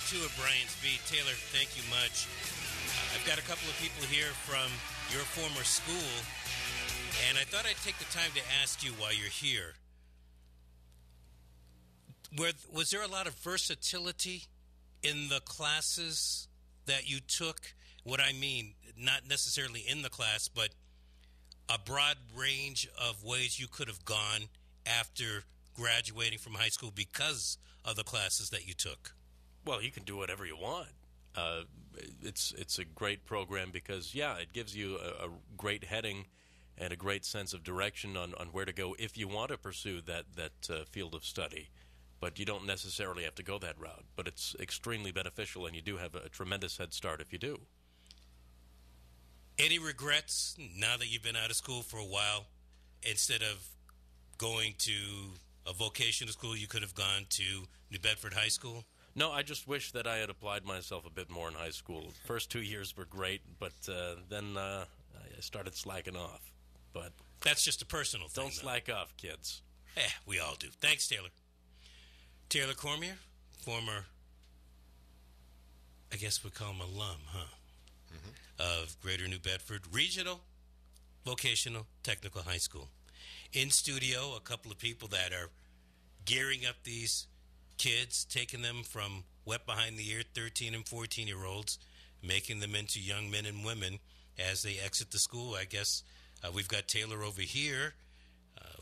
2 of Brian's Beat. Taylor, thank you much. I've got a couple of people here from your former school, and I thought I'd take the time to ask you while you're here. Was there a lot of versatility in the classes that you took? What I mean, not necessarily in the class, but a broad range of ways you could have gone after graduating from high school because of the classes that you took. Well, you can do whatever you want. It's a great program because, it gives you a great heading and a great sense of direction on where to go if you want to pursue that field of study. But you don't necessarily have to go that route. But it's extremely beneficial, and you do have a tremendous head start if you do. Any regrets now that you've been out of school for a while? Instead of going to a vocational school, you could have gone to New Bedford High School? No, I just wish that I had applied myself a bit more in high school. First 2 years were great, but then I started slacking off. But that's just a personal thing. Don't slack off, kids. We all do. Thanks, Taylor. Taylor Cormier, former, I guess we call him alum, huh? Mm-hmm. Of Greater New Bedford Regional Vocational Technical High School. In studio, a couple of people that are gearing up these kids, taking them from wet behind the ear 13 and 14-year-olds, making them into young men and women as they exit the school. I guess we've got Taylor over here,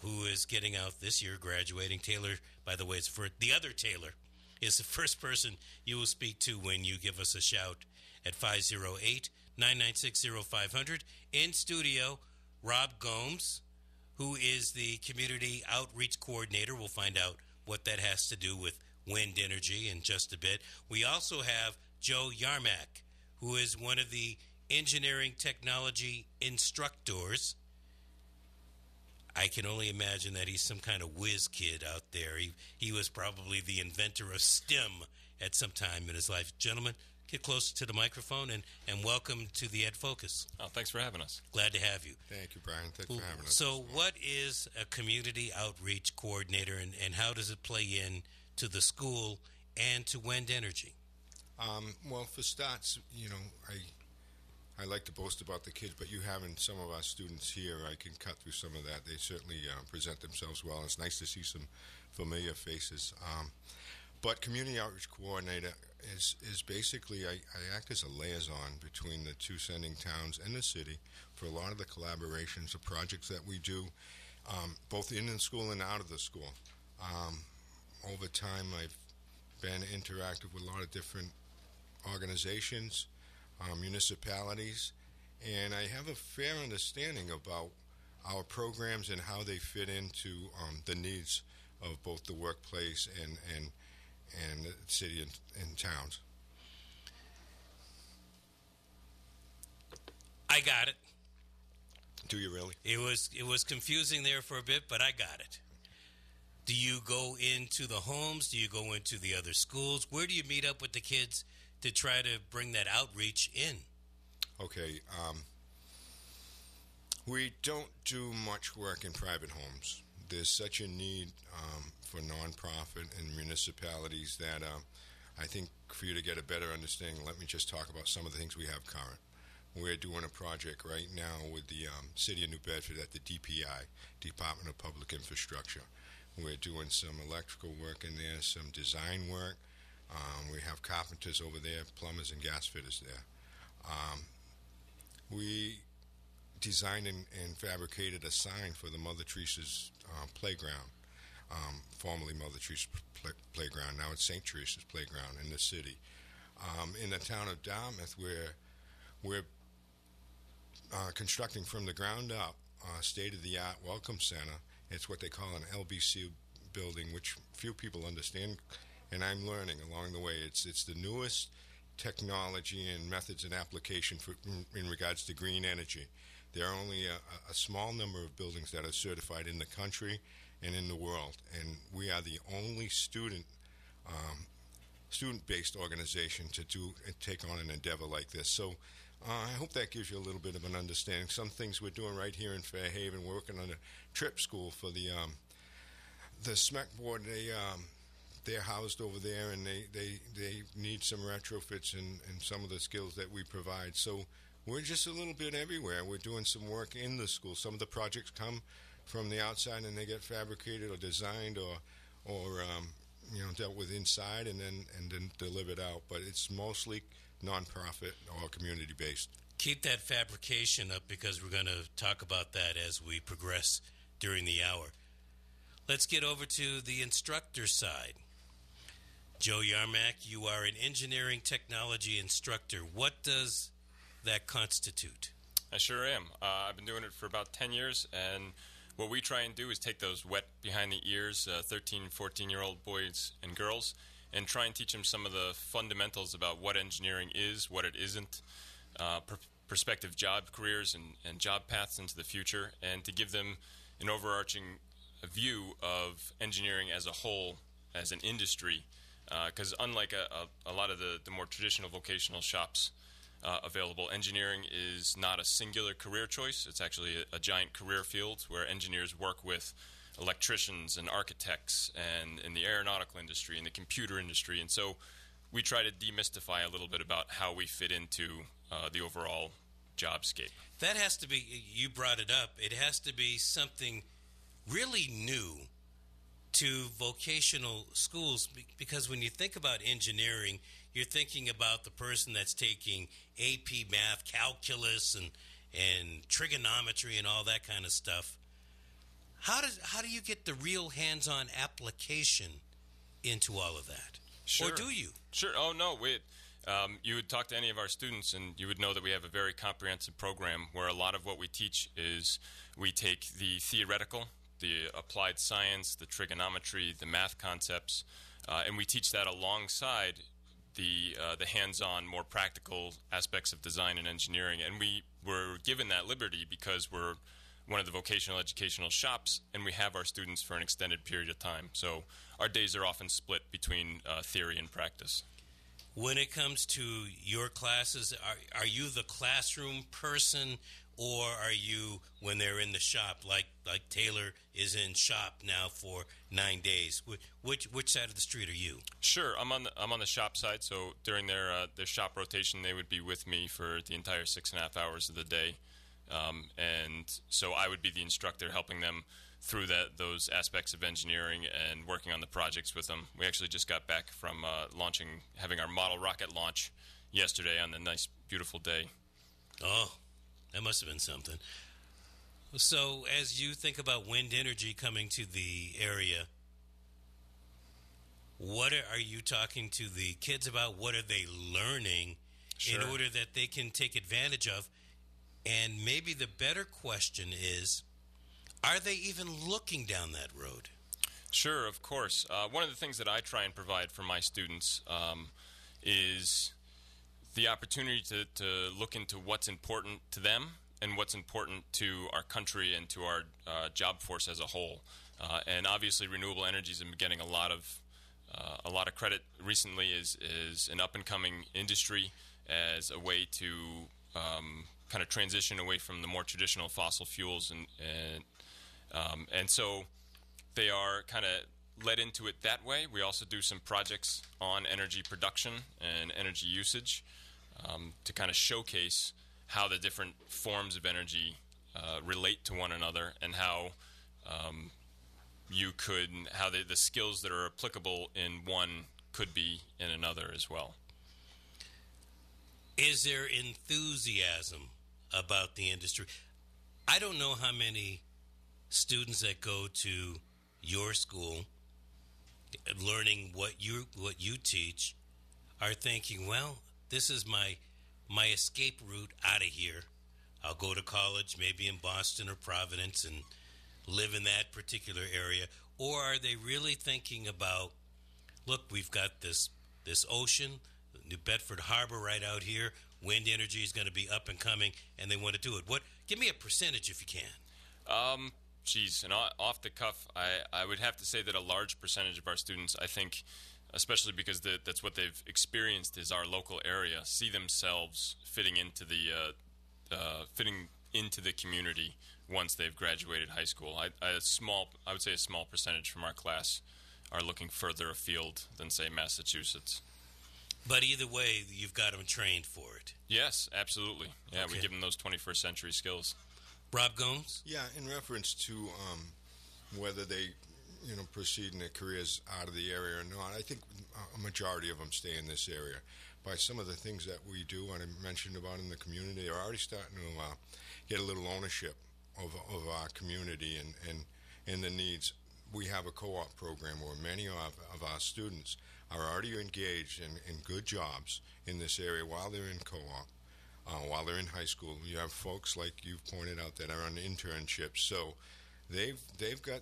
who is getting out this year, graduating. Taylor, by the way, the other Taylor is the first person you will speak to when you give us a shout at 508-996-0500. In studio, Rob Gomes, who is the Community Outreach Coordinator. We'll find out what that has to do with wind energy in just a bit. We also have Joe Yarmac, who is one of the engineering technology instructors. I can only imagine that he's some kind of whiz kid out there. He was probably the inventor of STEM at some time in his life. Gentlemen, get closer to the microphone and welcome to the Ed Focus. Oh, thanks for having us. Glad to have you. Thank you, Brian. Thanks for having us. So what is a community outreach coordinator, and how does it play in to the school and to wind energy? Well, for starts, I like to boast about the kids, but you having some of our students here, I can cut through some of that. They certainly present themselves well. It's nice to see some familiar faces. But community outreach coordinator is basically, I act as a liaison between the two sending towns and the city for a lot of the collaborations, the projects that we do, both in the school and out of the school. Over time, I've been interactive with a lot of different organizations, municipalities, and I have a fair understanding about our programs and how they fit into the needs of both the workplace and the city and towns. I got it. Do you really? It was confusing there for a bit, but I got it. Do you go into the homes? Do you go into the other schools? Where do you meet up with the kids to try to bring that outreach in? Okay. We don't do much work in private homes. There's such a need for nonprofit and municipalities that I think for you to get a better understanding, let me just talk about some of the things we have current. We're doing a project right now with the City of New Bedford at the DPI, Department of Public Infrastructure. We're doing some electrical work in there, some design work. We have carpenters over there, plumbers and gas fitters there. We designed and fabricated a sign for the Mother Teresa's playground, formerly Mother Teresa's playground. Now it's St. Teresa's playground in the city. In the town of Dartmouth, we're constructing from the ground up a state-of-the-art welcome center. It's what they call an LBC building, which few people understand, and I'm learning along the way. It's the newest technology and methods and application in regards to green energy. There are only a small number of buildings that are certified in the country and in the world, and we are the only student-based organization to take on an endeavor like this. So I hope that gives you a little bit of an understanding. Some things we're doing right here in Fairhaven, we're working on a trip school for the SMEC board. they're housed over there, and they need some retrofits and some of the skills that we provide. So we're just a little bit everywhere. We're doing some work in the school. Some of the projects come from the outside, and they get fabricated or designed or dealt with inside, and then delivered out. But it's mostly nonprofit or community based. Keep that fabrication up, because we're going to talk about that as we progress during the hour. Let's get over to the instructor side. Joe Yarmac, you are an engineering technology instructor. What does that constitute? I sure am. I've been doing it for about 10 years, and what we try and do is take those wet behind the ears 13, 14-year-old boys and girls and try and teach them some of the fundamentals about what engineering is, what it isn't, prospective job careers and job paths into the future, and to give them an overarching view of engineering as a whole, as an industry, because unlike a lot of the more traditional vocational shops available, engineering is not a singular career choice. It's actually a giant career field where engineers work with electricians and architects and in the aeronautical industry and the computer industry. And so we try to demystify a little bit about how we fit into the overall jobscape. That has to be, you brought it up, it has to be something really new to vocational schools, because when you think about engineering, you're thinking about the person that's taking AP math, calculus, and trigonometry and all that kind of stuff. How do you get the real hands-on application into all of that? Sure. Or do you? Sure. Oh, no. You would talk to any of our students, and you would know that we have a very comprehensive program where a lot of what we teach is we take the theoretical, the applied science, the trigonometry, the math concepts, and we teach that alongside the hands-on, more practical aspects of design and engineering. And we were given that liberty because we're one of the vocational educational shops, and we have our students for an extended period of time. So our days are often split between theory and practice. When it comes to your classes, are you the classroom person, or are you, when they're in the shop, like Taylor is in shop now for 9 days? Which side of the street are you? Sure, I'm on the shop side. So during their shop rotation, they would be with me for the entire 6.5 hours of the day, and so I would be the instructor helping them through those aspects of engineering and working on the projects with them. We actually just got back from having our model rocket launch yesterday on the nice, beautiful day. Oh, that must have been something. So as you think about wind energy coming to the area, what are you talking to the kids about? What are they learning in order that they can take advantage of? And maybe the better question is, are they even looking down that road? Sure, of course. One of the things that I try and provide for my students is the opportunity to look into what's important to them and what's important to our country and to our job force as a whole. And obviously, renewable energies have been getting a lot of credit recently is an up and coming industry as a way to kind of transition away from the more traditional fossil fuels and so they are kind of led into it that way. We also do some projects on energy production and energy usage to kind of showcase how the different forms of energy relate to one another, and how the skills that are applicable in one could be in another as well. Is there enthusiasm about the industry? I don't know how many students that go to your school learning what you teach are thinking, well, this is my escape route out of here. I'll go to college, maybe in Boston or Providence, and live in that particular area. Or are they really thinking about, look, we've got this ocean, New Bedford Harbor right out here, wind energy is going to be up and coming, and they want to do it. Give me a percentage if you can. And off the cuff, I would have to say that a large percentage of our students, I think, especially because that's what they've experienced, is our local area, see themselves fitting into the community once they've graduated high school. I would say a small percentage from our class are looking further afield than, say, Massachusetts. But either way, you've got them trained for it. Yes, absolutely. Yeah, Okay. we give them those 21st century skills. Rob Gomes? Yeah, in reference to whether they, proceed in their careers out of the area or not, I think a majority of them stay in this area. By some of the things that we do, and I mentioned about in the community, they're already starting to get a little ownership of our community and the needs. We have a co-op program where many of our students are already engaged in good jobs in this area while they're in co-op. While they're in high school, you have folks like you've pointed out that are on internships. So they've got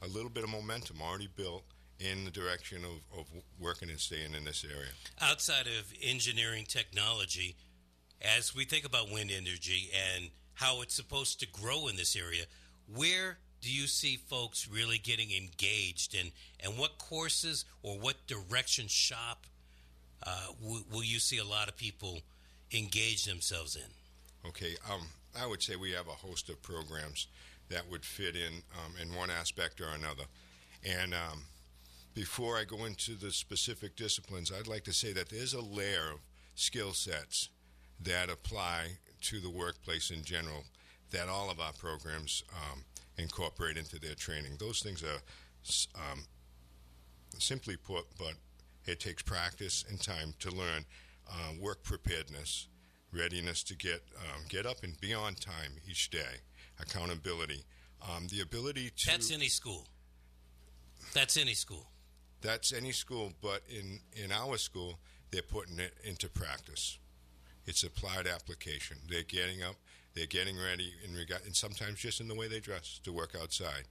a little bit of momentum already built in the direction of working and staying in this area. Outside of engineering technology, as we think about wind energy and how it's supposed to grow in this area, where do you see folks really getting engaged in, and what courses or what direction shop will you see a lot of people engage themselves in? Okay, I would say we have a host of programs that would fit in one aspect or another. And before I go into the specific disciplines, I'd like to say that there's a layer of skill sets that apply to the workplace in general that all of our programs incorporate into their training. Those things are simply put, but it takes practice and time to learn. Work preparedness, readiness to get up and be on time each day, accountability, the ability to... That's any school. That's any school. That's any school, but in our school, they're putting it into practice. It's applied application. They're getting up, they're getting ready, and sometimes just in the way they dress to work outside.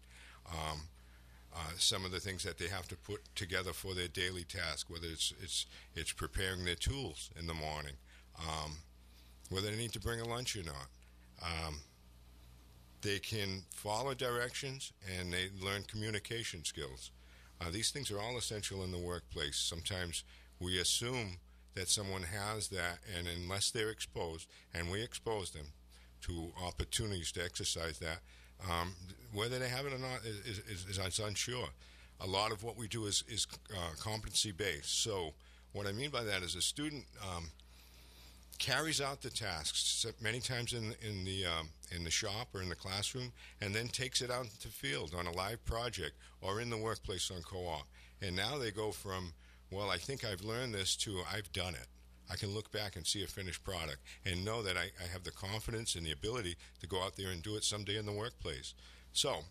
Some of the things that they have to put together for their daily task, whether it's preparing their tools in the morning, whether they need to bring a lunch or not. They can follow directions, and they learn communication skills. These things are all essential in the workplace. Sometimes we assume that someone has that, and unless they're exposed, and we expose them to opportunities to exercise that, whether they have it or not is unsure. A lot of what we do is competency-based. So what I mean by that is a student carries out the tasks many times in the shop or in the classroom, and then takes it out into the field on a live project or in the workplace on co-op. And now they go from, well, I think I've learned this, to I've done it. I can look back and see a finished product and know that I have the confidence and the ability to go out there and do it someday in the workplace. So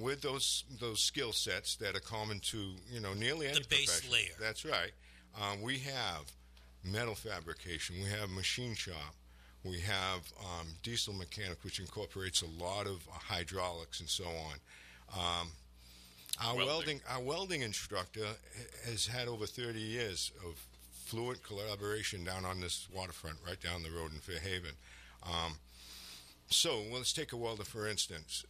with those skill sets that are common to nearly any the base profession, layer. That's right. We have metal fabrication. We have machine shop. We have diesel mechanic, which incorporates a lot of hydraulics and so on. Our welding instructor has had over 30 years of fluent collaboration down on this waterfront, right down the road in Fairhaven. So let's take a welder, for instance.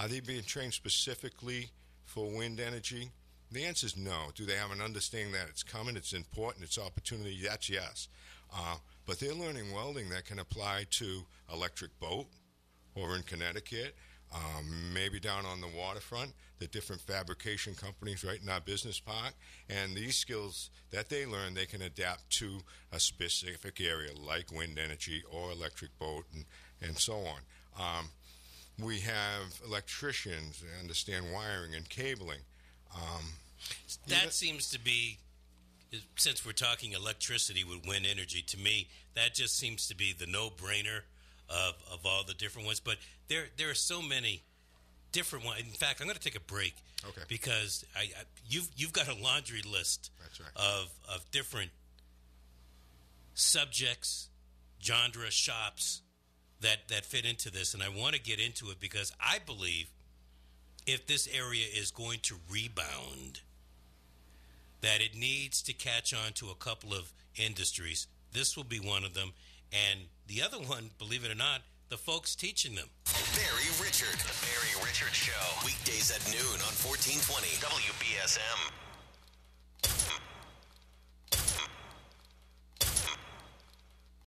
Are they being trained specifically for wind energy? The answer is no. Do they have an understanding that it's coming, it's important, it's opportunity? That's yes. But they're learning welding that can apply to electric boat over in Connecticut, maybe down on the waterfront, the different fabrication companies right in our business park. And these skills that they learn, they can adapt to a specific area like wind energy or electric boat and so on. We have electricians that understand wiring and cabling. That seems to be, since we're talking electricity with wind energy, to me, that just seems to be the no-brainer of all the different ones. But there are so many different ones. In fact, I'm going to take a break. Okay. Because you've got a laundry list. That's right. of different subjects, genre, shops that fit into this. And I want to get into it because I believe if this area is going to rebound, that it needs to catch on to a couple of industries. This will be one of them. And the other one, believe it or not, the folks teaching them. Barry Richard. The Barry Richard Show. Weekdays at noon on 1420 WBSM.